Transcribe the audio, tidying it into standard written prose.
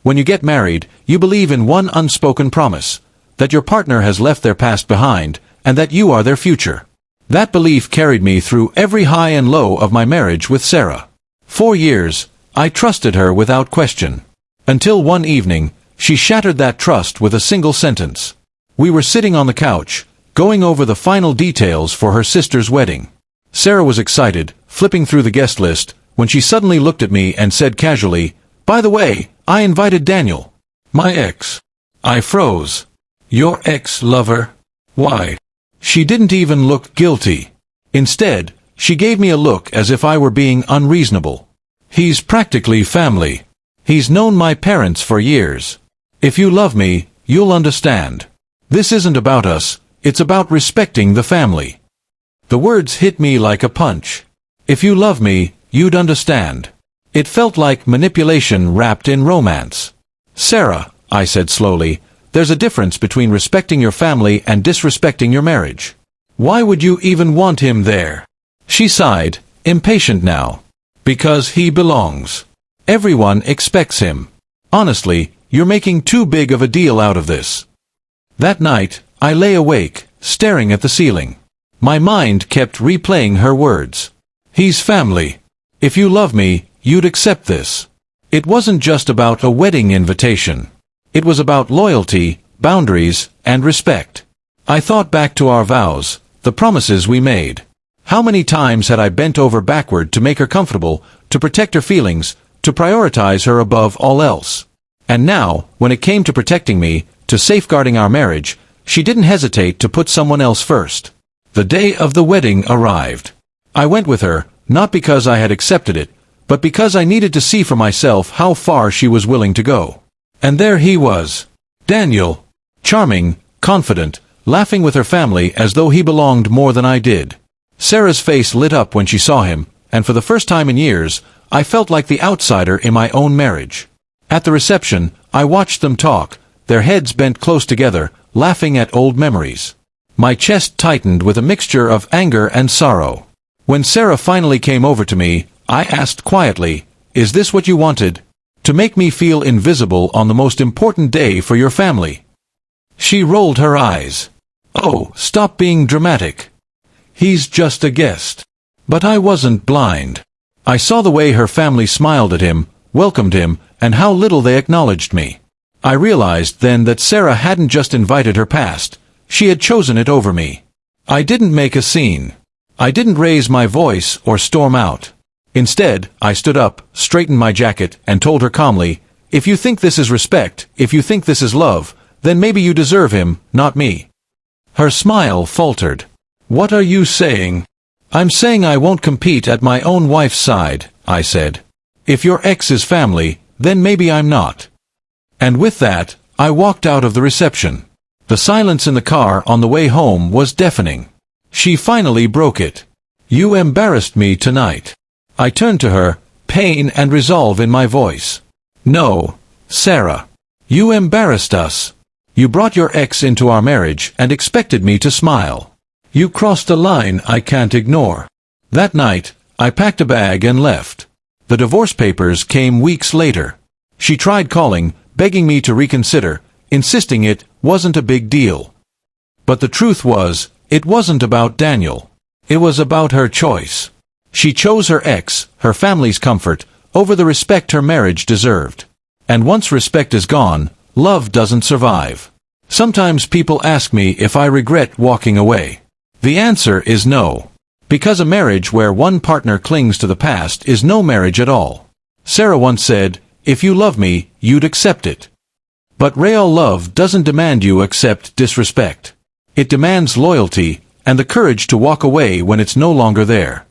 When you get married, you believe in one unspoken promise, that your partner has left their past behind, and that you are their future. That belief carried me through every high and low of my marriage with Sarah. 4 years, I trusted her without question. Until one evening, she shattered that trust with a single sentence. We were sitting on the couch, going over the final details for her sister's wedding. Sarah was excited, flipping through the guest list, when she suddenly looked at me and said casually, "By the way, I invited Daniel. My ex." I froze. "Your ex-lover? Why?" She didn't even look guilty. Instead, she gave me a look as if I were being unreasonable. "He's practically family. He's known my parents for years. If you love me, you'll understand. This isn't about us, it's about respecting the family." The words hit me like a punch. If you love me, you'd understand. It felt like manipulation wrapped in romance. "Sarah," I said slowly, "there's a difference between respecting your family and disrespecting your marriage. Why would you even want him there?" She sighed, impatient now. "Because he belongs. Everyone expects him. Honestly, you're making too big of a deal out of this." That night, I lay awake, staring at the ceiling. My mind kept replaying her words. "He's family. If you love me, you'd accept this." It wasn't just about a wedding invitation. It was about loyalty, boundaries, and respect. I thought back to our vows, the promises we made. How many times had I bent over backward to make her comfortable, to protect her feelings, to prioritize her above all else? And now, when it came to protecting me, to safeguarding our marriage, she didn't hesitate to put someone else first. The day of the wedding arrived. I went with her, not because I had accepted it, but because I needed to see for myself how far she was willing to go. And there he was. Daniel. Charming, confident, laughing with her family as though he belonged more than I did. Sarah's face lit up when she saw him, and for the first time in years, I felt like the outsider in my own marriage. At the reception, I watched them talk, their heads bent close together, laughing at old memories. My chest tightened with a mixture of anger and sorrow. When Sarah finally came over to me, I asked quietly, "Is this what you wanted? To make me feel invisible on the most important day for your family?" She rolled her eyes. "Oh, stop being dramatic. He's just a guest." But I wasn't blind. I saw the way her family smiled at him, welcomed him, and how little they acknowledged me. I realized then that Sarah hadn't just invited her past, she had chosen it over me. I didn't make a scene. I didn't raise my voice or storm out. Instead, I stood up, straightened my jacket, and told her calmly, "If you think this is respect, if you think this is love, then maybe you deserve him, not me." Her smile faltered. "What are you saying?" "I'm saying I won't compete at my own wife's side," I said. "If your ex is family, then maybe I'm not." And with that, I walked out of the reception. The silence in the car on the way home was deafening. She finally broke it. "You embarrassed me tonight." I turned to her, pain and resolve in my voice. "No, Sarah. You embarrassed us. You brought your ex into our marriage and expected me to smile. You crossed a line I can't ignore." That night, I packed a bag and left. The divorce papers came weeks later. She tried calling, begging me to reconsider, insisting it wasn't a big deal. But the truth was, it wasn't about Daniel. It was about her choice. She chose her ex, her family's comfort, over the respect her marriage deserved. And once respect is gone, love doesn't survive. Sometimes people ask me if I regret walking away. The answer is no. Because a marriage where one partner clings to the past is no marriage at all. Sarah once said, "If you love me, you'd accept it." But real love doesn't demand you accept disrespect. It demands loyalty, and the courage to walk away when it's no longer there.